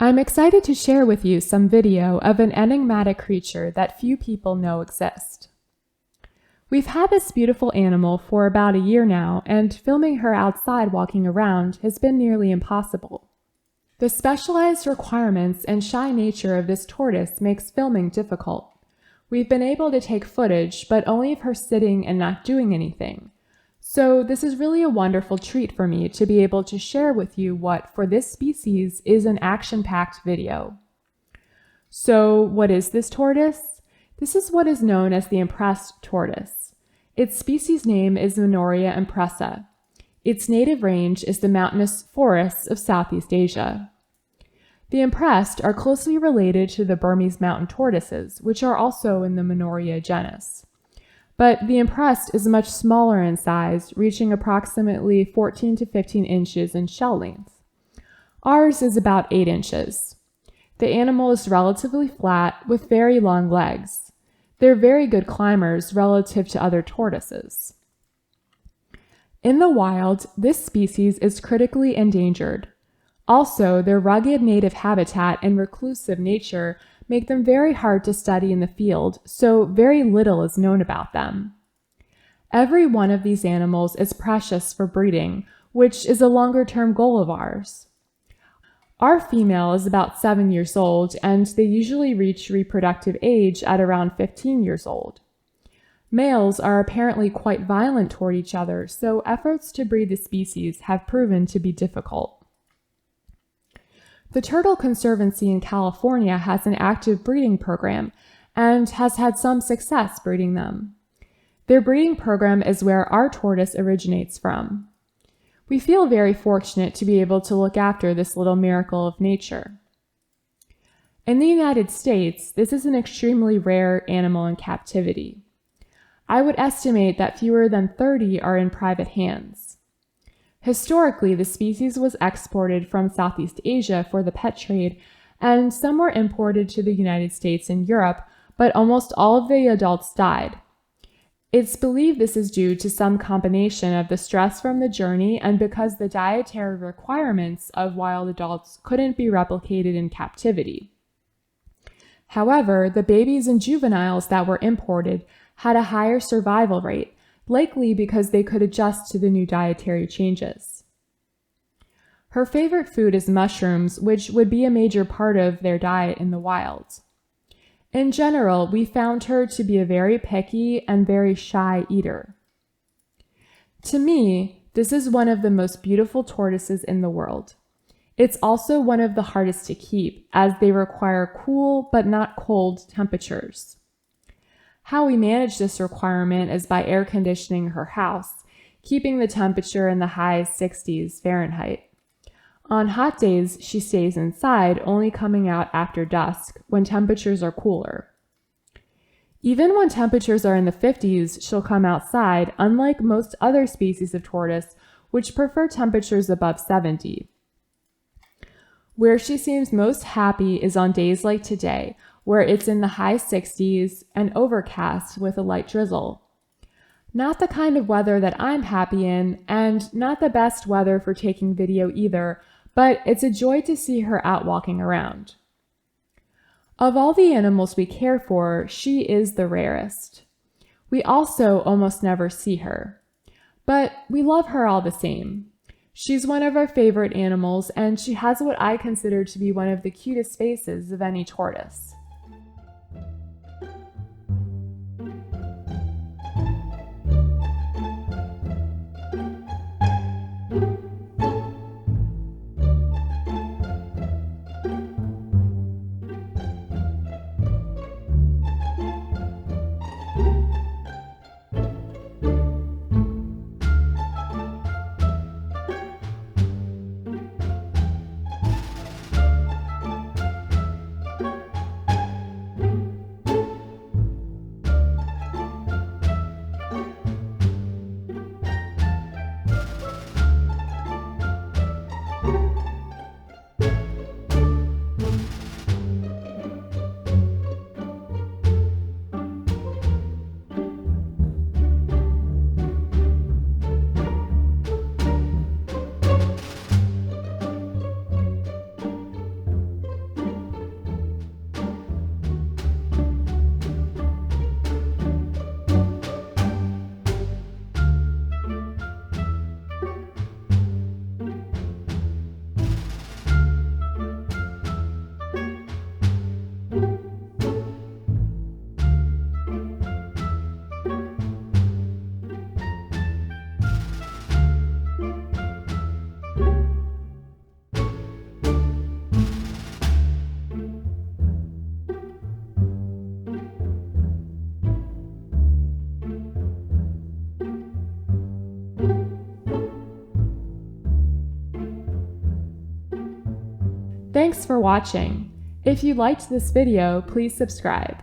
I'm excited to share with you some video of an enigmatic creature that few people know exists. We've had this beautiful animal for about a year now, and filming her outside walking around has been nearly impossible. The specialized requirements and shy nature of this tortoise makes filming difficult. We've been able to take footage, but only of her sitting and not doing anything. So this is really a wonderful treat for me to be able to share with you what, for this species, is an action-packed video. So what is this tortoise? This is what is known as the Impressed tortoise. Its species name is Manouria Impressa. Its native range is the mountainous forests of Southeast Asia. The Impressed are closely related to the Burmese mountain tortoises, which are also in the Manouria genus. But the Impressed is much smaller in size, reaching approximately 14 to 15 inches in shell length. Ours is about 8 inches. The animal is relatively flat with very long legs. They're very good climbers relative to other tortoises. In the wild, this species is critically endangered. Also, their rugged native habitat and reclusive nature make them very hard to study in the field, so very little is known about them. Every one of these animals is precious for breeding, which is a longer-term goal of ours. Our female is about 7 years old, and they usually reach reproductive age at around 15 years old. Males are apparently quite violent toward each other, so efforts to breed the species have proven to be difficult. The Turtle Conservancy in California has an active breeding program and has had some success breeding them. Their breeding program is where our tortoise originates from. We feel very fortunate to be able to look after this little miracle of nature. In the United States, this is an extremely rare animal in captivity. I would estimate that fewer than 30 are in private hands. Historically, the species was exported from Southeast Asia for the pet trade, and some were imported to the United States and Europe, but almost all of the adults died. It's believed this is due to some combination of the stress from the journey and because the dietary requirements of wild adults couldn't be replicated in captivity. However, the babies and juveniles that were imported had a higher survival rate, likely because they could adjust to the new dietary changes. Her favorite food is mushrooms, which would be a major part of their diet in the wild. In general, we found her to be a very picky and very shy eater. To me, this is one of the most beautiful tortoises in the world. It's also one of the hardest to keep, as they require cool but not cold temperatures. How we manage this requirement is by air conditioning her house, keeping the temperature in the high 60s Fahrenheit. On hot days, she stays inside, only coming out after dusk, when temperatures are cooler. Even when temperatures are in the 50s, she'll come outside, unlike most other species of tortoise, which prefer temperatures above 70. Where she seems most happy is on days like today, where it's in the high 60s and overcast with a light drizzle. Not the kind of weather that I'm happy in, and not the best weather for taking video either, but it's a joy to see her out walking around. Of all the animals we care for, she is the rarest. We also almost never see her, but we love her all the same. She's one of our favorite animals, and she has what I consider to be one of the cutest faces of any tortoise. Thanks for watching. If you liked this video, please subscribe.